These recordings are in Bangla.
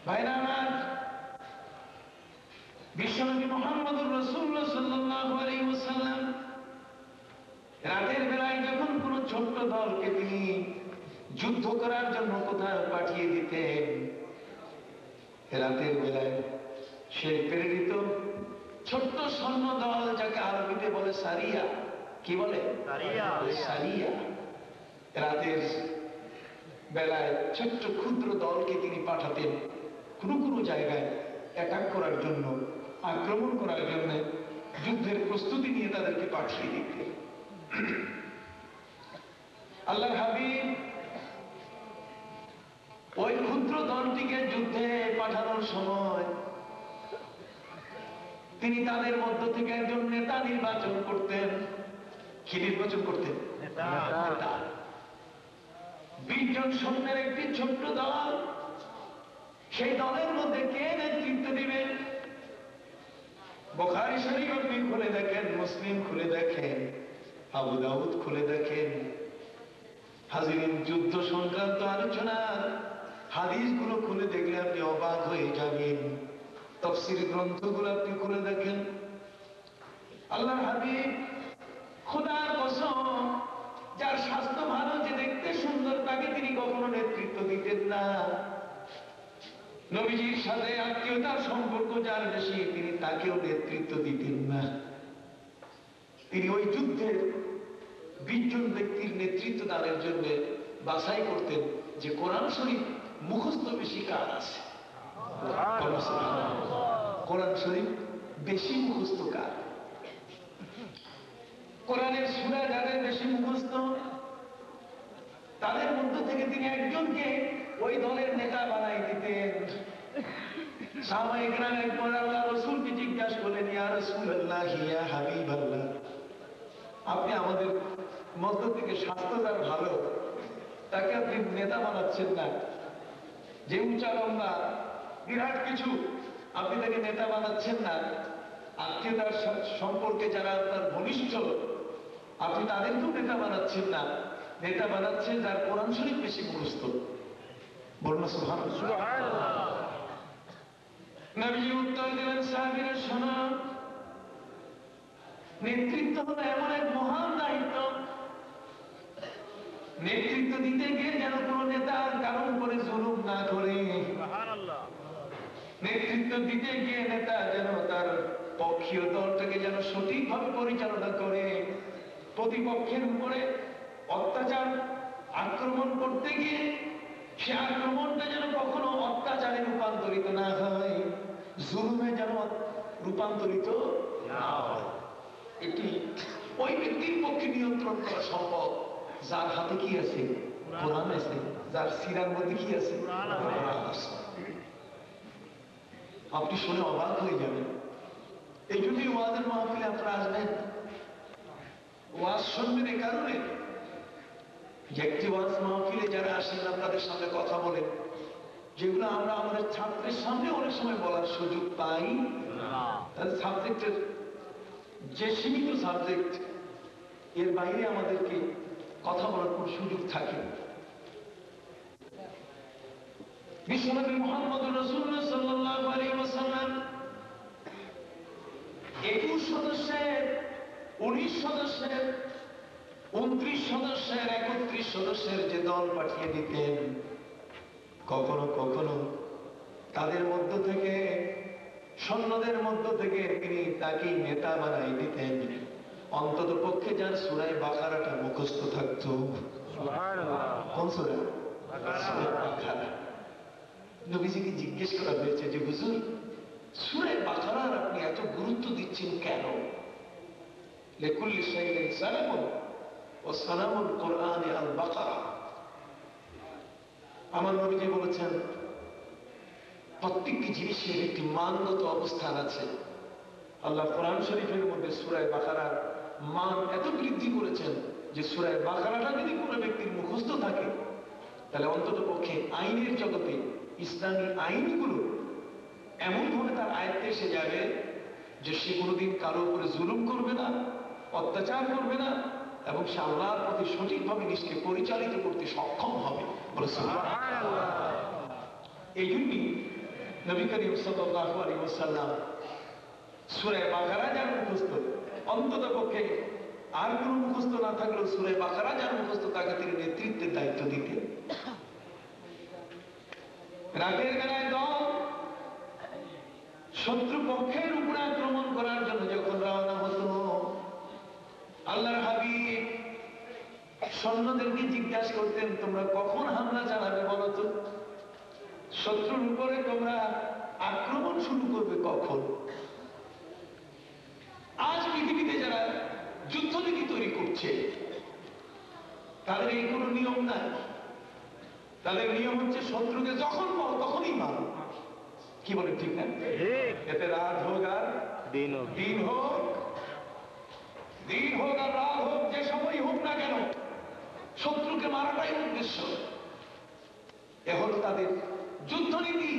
ভাইরা আমার, বিশ্বনবী মুহাম্মদুর রাসূলুল্লাহ সাল্লাল্লাহু আলাইহি ওয়াসাল্লাম রাতের বেলায় যখন কোন ছোট্ট দলকে তিনি যুদ্ধ করার জন্য কোথাও পাঠিয়ে দিতেন, রাতের বেলায় সে প্রেরিত ছোট্ট সৈন্য দল, যাকে আরবিতে বলে সারিয়া, কি বলে? সারিয়া। রাতের বেলায় ছোট্ট ক্ষুদ্র দলকে তিনি পাঠাতেন কোনো কোনো জায়গায় অ্যাটাক করার জন্য, আক্রমণ করার জন্য, যুদ্ধের প্রস্তুতি নিয়ে তাদেরকে পাঠিয়ে দিতেন। আল্লাহর হাবিব ওই ক্ষুদ্র দলটিকে যুদ্ধে পাঠানোর সময় তিনি তাদের মধ্য থেকে একজন নেতা নির্বাচন করতেন। কি নির্বাচন করতেন? নেতা। 20 জন সৈন্যের একটি ছোট্ট দল, সেই দলের মধ্যে কে নেতৃত্ব দিবেন? বুখারী শরীফ আপনি খুলে দেখেন, মুসলিম খুলে দেখেন, আবু দাউদ খুলে দেখেন, হাজিরিন যুদ্ধ সংক্রান্ত আলোচনার হাদিসগুলো খুলে দেখলে আপনি অবাক হয়ে যাবেন। তাফসীর গ্রন্থগুলো আপনি খুলে দেখেন। আল্লাহর হাবিব, খোদার কসম, যার স্বাস্থ্য ভালো, যে দেখতে সুন্দর, তাকে তিনি কখনো নেতৃত্ব দিতেন না। নবীজির সাথে আত্মীয়তার সম্পর্ক যার বেশি, তিনি তাকেও নেতৃত্ব দিতেন না। তিনি ওই যুদ্ধের 20 জন ব্যক্তির নেতৃত্ব দানের জন্য বাছাই করতেন যে কোরআন শরীফ মুখস্থ বেশি কার আছে। কোরআন শরীফ বেশি মুখস্থ কার? কোরআনের সূরা যাদের বেশি মুখস্থ, তাদের মধ্য থেকে তিনি একজনকে ওই দলের নেতা বানাই দিতেন। সাহাবায়ে কেরাম একবার আল্লাহর রাসূলকে জিজ্ঞাসা করলেন, ইয়া রাসূলুল্লাহ, ইয়া হাবিবাল্লাহ, আপনি আমাদের মধ্য থেকে স্বাস্থ্য যার ভালো, তাকে আপনি নেতা বানাচ্ছেন না, যে উঁচা লম্বা বিরাট কিছু, আপনি তাকে নেতা বানাচ্ছেন না। আত্মীয়তার সম্পর্কে যারা আপনার ঘনিষ্ঠ, আপনি তাদেরকেও নেতা বানাচ্ছেন না। নেতা বানাচ্ছেন যার কোরআন শরীফ বেশি মুখস্থ। বলুন সুবহানাল্লাহ। নবীজি উত্তর দিলেন, সাহাবীরা শোনো, নেতৃত্ব হলো এমন এক মহান দায়িত্ব, নেতৃত্ব দিতে গিয়ে যেন কোন নেতা কারণ করে জুলুম না করে। নেতৃত্ব দিতে গিয়ে নেতা যেন তার পক্ষীয় দলটাকে যেন সঠিকভাবে পরিচালনা করে। প্রতিপক্ষের উপরে অত্যাচার আক্রমণ করতে গিয়ে সে আক্রমণটা যেন কখনো অত্যাচারে রূপান্তরিত না হয়, জুলুমে যেন রূপান্তরিত না হয়। এটি ওই ব্যক্তির পক্ষে নিয়ন্ত্রণ করা সম্ভব যার হাতে কি আছে? কোরআন আছে, যার সিরার মধ্যে কি আছে? কোরআন আছে। আপনি শুনে অবাক হয়ে যাবেন। এই জন্যই ওয়াজের মাহফিলে আপনারা আসবেন, ওয়াজ শুনবেন এই কারণে যে একটি ওয়াজ মাহফিলে যারা আসেন আপনাদের সামনে কথা বলেন, যেগুলো আমরা আমাদের ছাত্রের সামনে অনেক সময় বলার সুযোগ পাই। তাদের সাবজেক্টের যে সীমিত সাবজেক্ট, এর বাইরে আমাদেরকে কথা বলার কোন সুযোগ থাকে। বিশ্বনবী মুহাম্মদুর রাসূলুল্লাহ সাল্লাল্লাহু আলাইহি ওয়াসাল্লাম 21 সদস্যের, 19 সদস্যের, 29 সদস্যের, 31 সদস্যের যে দল পাঠিয়ে দিতেন, কখনো কখনো তাদের মধ্য থেকে, সৈন্যদের মধ্য থেকে তিনি তাকে নেতা বানাই দিতেন, অন্তত পক্ষে যার সূরা বাকারাটা মুখস্থ থাকতো। সুবহানাল্লাহ। কোন সূরা? বাকারা। নবীজিকে জিজ্ঞেস করা হয়েছে যে হুজুর, সূরা বাকারার আপনি এত গুরুত্ব দিচ্ছেন কেন? লিকুল্লি শাইইন সালামুন ওয়া সালামুল কুরআনি আল বাকারা। আমার নবীজি বলেছেন, প্রত্যেকটি জিনিসের একটি মানগত অবস্থান আছে। আল্লাহ কোরআন শরীফের মধ্যে সূরা বাকারার মান এত বৃদ্ধি করেছেন যে সূরা বাকারাটা যদি কোনো ব্যক্তির মুখস্থ থাকে, তাহলে অন্তত পক্ষে আইনের জগতে ইসলামী আইনগুলো এমনভাবে তার আয়ত্তে এসে যাবে যে সে কোনোদিন কারো উপরে জুলুম করবে না, অত্যাচার করবে না, এবং সে আল্লাহর প্রতি সঠিকভাবে নিজকে পরিচালিত করতে সক্ষম হবে। এই জন্যই নবী করিম সাল্লাল্লাহু আলাইহি ওয়াসাল্লাম সূরা বাকারা যার মুখস্থ, অন্তত পক্ষে আর কোনো মুখস্থ না থাকলেও সূরা বাকারা যার মুখস্থ তাকে তিনি নেতৃত্বের দায়িত্ব দিতেন। রাতের বেলায় দল শত্রু পক্ষের উপরে আক্রমণ করার জন্য যখন রওনা হতো, আল্লাহর হাবিব সৈন্যদেরকে জিজ্ঞাসা করতেন, তোমরা কখন হামলা চালাবে বলো তো? শত্রুর উপরে তোমরা আক্রমণ শুরু করবে কখন? আজ পৃথিবীতে যারা যুদ্ধনীতি তৈরি করছে তাদের এই কোনো নিয়ম নাই। তাদের নিয়ম হচ্ছে শত্রুকে যখন পাও তখনই মারো। কি বলে ঠিক না? এতে রাত হোক আর দিন হোক, দিন হোক আর রাত হোক, যে সময় হোক না কেন শত্রুকে মারাটাই উদ্দেশ্য। এ হলো তাদের যুদ্ধনীতি।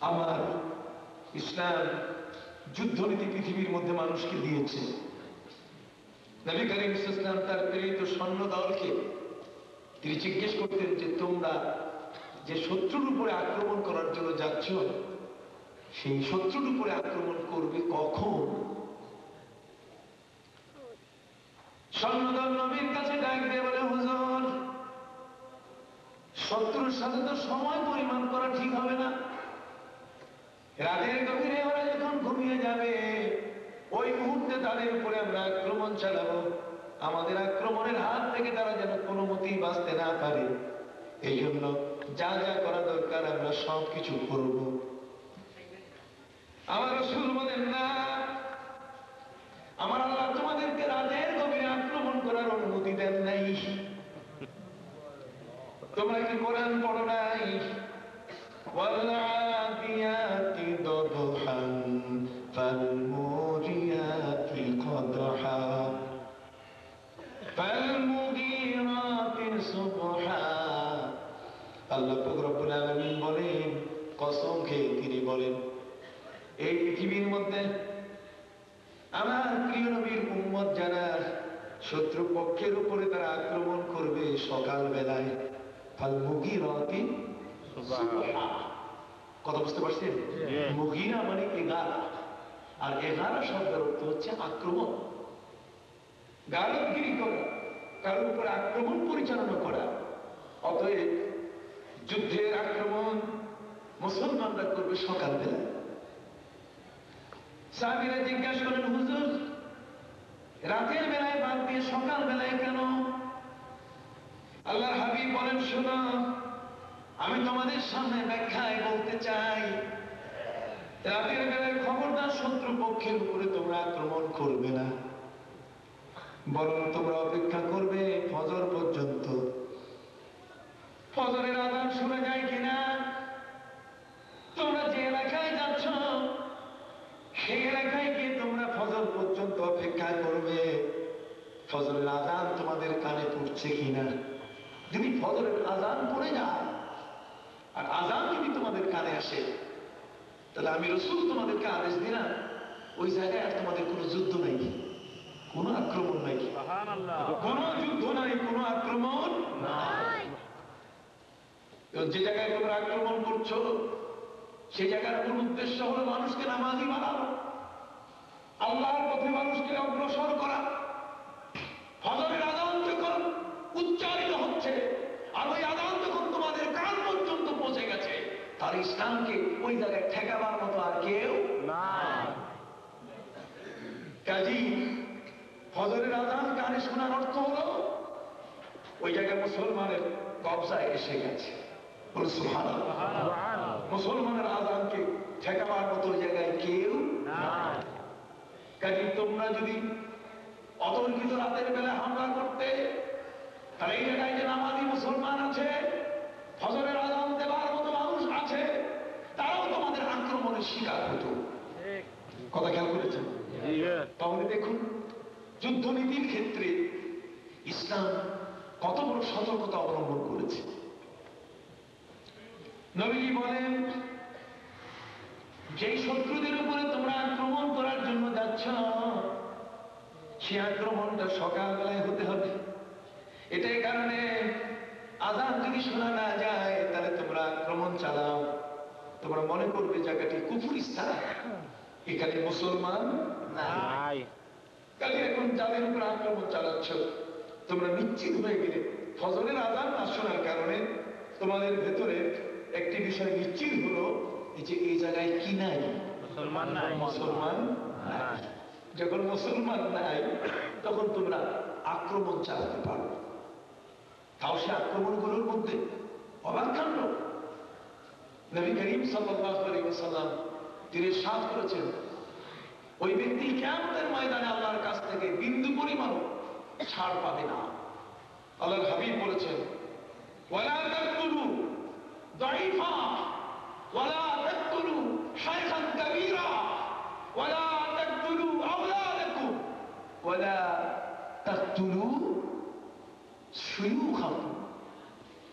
আমার ইসলাম যুদ্ধনীতি পৃথিবীর মধ্যে মানুষকে দিয়েছে। নবী করিম সাল্লাল্লাহু আলাইহি ওয়াসাল্লাম তার প্রেরিত সৈন্য দলকে তিনি জিজ্ঞেস করতেন যে তোমরা যে শত্রুর উপরে আক্রমণ করার জন্য যাচ্ছ, সেই শত্রুর উপরে আক্রমণ করবে কখন? সৈন্যদল নবীর কাছে ডাক দিয়ে বলে, হুজুর, শত্রুর সাথে তো সময় পরিমাণ করা ঠিক হবে না। রাতের গভীরে ওরা যখন ঘুমিয়ে যাবে ওই মুহূর্তে তাদের উপরে আমরা আক্রমণ চালাবো। আমাদের আক্রমণের হাত থেকে তারা যেন কোনো মতেই বাঁচতে না পারে, এই জন্য যা যা করা দরকার আমরা সব কিছু করব। আমার রাসূল বলেন, না, আমার আল্লাহ তোমাদেরকে রাতের গভীরে আক্রমণ করার অনুমতি দেন নাই। তোমরা কি কোরআন পড়ো নাই? ওয়াল-আদিয়াতি দবহান ফাল-মুরিয়াতি কদহা ফাল-মুগীরাতি সুবহা। আল্লাহ পাক রব্বুল আলামিন বলেন, কসম খেয়ে তিনি বলেন, এই পৃথিবীর মধ্যে আমার প্রিয় নবীর উম্মত যারা শত্রু পক্ষের উপরে তারা আক্রমণ করবে সকাল বেলায়, ফাল-মুগীরাতি সুবহা। কথা বুঝতে পারছেন? মুগীরা মানে 11, আর 11 শব্দের অর্থ হচ্ছে আক্রমণ, গালবগিরি করা, কারোর উপর আক্রমণ পরিচালনা করা। অতএব যুদ্ধের আক্রমণ মুসলমানরা করবে সকাল বেলায়। সাহাবীরা জিজ্ঞাসা করেন, হুজুর, রাতের বেলায় বাদ দিয়ে সকাল বেলায় কেন? আল্লাহর হাবিব বলেন, শোনো, আমি তোমাদের সামনে ব্যাখ্যায় বলতে চাই, রাতের বেলায় খবরদার শত্রু পক্ষের উপরে তোমরা আক্রমণ করবে না, বরং তোমরা অপেক্ষা করবে ফজর পর্যন্ত। ফজরের আযান শোনা যায় কিনা? তোমরা যে এলাকায় যাচ্ছ সেই এলাকায় গিয়ে তোমরা ফজর পর্যন্ত অপেক্ষা করবে ফজরের আযান তোমাদের কানে পড়ছে কিনা। যদি ফজরের আযান পড়ে যায় আর আযান যদি তোমাদের কানে আসে, তাহলে আমি রাসূল তোমাদেরকে আদেশ দিলাম, ওই জায়গায় আর তোমাদের কোনো যুদ্ধ নাই, কোনো আক্রমণ নাই, কোনো যুদ্ধ নাই, কোনো আক্রমণ নাই। যে জায়গায় তোমরা আক্রমণ করছো সেই জায়গার মূল উদ্দেশ্য হলো মানুষকে নামাজি বানানো, আল্লাহর পথে মানুষকে অগ্রসর করা। ফজরের আযান যখন উচ্চারিত হচ্ছে আর ওই আযান যখন তোমাদের কান পর্যন্ত পৌঁছে গেছে, তার ইসলামকে ওই জায়গায় ঠেকাবার মতো আর কেউ নাই। কাজী ফজরের আযান কানে শোনার অর্থ হলো ওই জায়গায় মুসলমানের কবজায় এসে গেছে। সুবহানাল্লাহ। মুসলমানের আযানকে ঠেকাবার মতো ওই জায়গায় কেউ নাই। কাজী তোমরা যদি অতর্কিত রাতের বেলা হামলা করতে, তাহলে এই জায়গায় যে নামাজি মুসলমান আছে, ফজরের আযান দেবার মতো মানুষ আছে, তারাও তোমাদের আক্রমণের শিকার হতো। কথা খেয়াল করেছেন? তাহলে দেখুন যুদ্ধনীতির ক্ষেত্রে ইসলাম কত বড় সতর্কতা অবলম্বন করেছে। নবীজি বলেন, যেই শত্রুদের উপরে তোমরা আক্রমণ করার জন্য যাচ্ছ সে আক্রমণটা সকালবেলায় হতে হবে। এটাই কারণে আযান যদি শোনা না যায় তাহলে তোমরা আক্রমণ চালাবে তোমরা মনে করবে জায়গাটি কুফরিস্তান, এখানে মুসলমান নাই। কালি এখন যাদের উপর আক্রমণ চালাচ্ছ, তোমরা নিশ্চিত হয়ে গেলে ফজরের আযান না শোনার কারণে তোমাদের ভেতরে একটি বিষয় নিশ্চিত হলো, এই যে এই জায়গায় কি নাই, মুসলমান নাই। মুসলমান নাই। যখন মুসলমান নাই তখন তোমরা আক্রমণ চালাতে পারো। তাও সে আক্রমণগুলোর মধ্যে অবাক কাণ্ড, নবী করিম সাল্লাল্লাহু আলাইহি ওয়াসাল্লাম তিনি ইরশাদ করেছেন, ওই ব্যক্তি কিয়ামতের ময়দানে আল্লাহর কাছ থেকে বিন্দু পরিমাণ ছাড় পাবে না। আল্লাহর হাবিব বলেছেন, ওয়ালা তাকতুলু দাঈফা ওয়ালা তাকতুলু শাইখান কাবীরা ওয়ালা তাকতুলু আওলাদাকুম ওয়ালা তাকতুলু শুয়ুখাকুম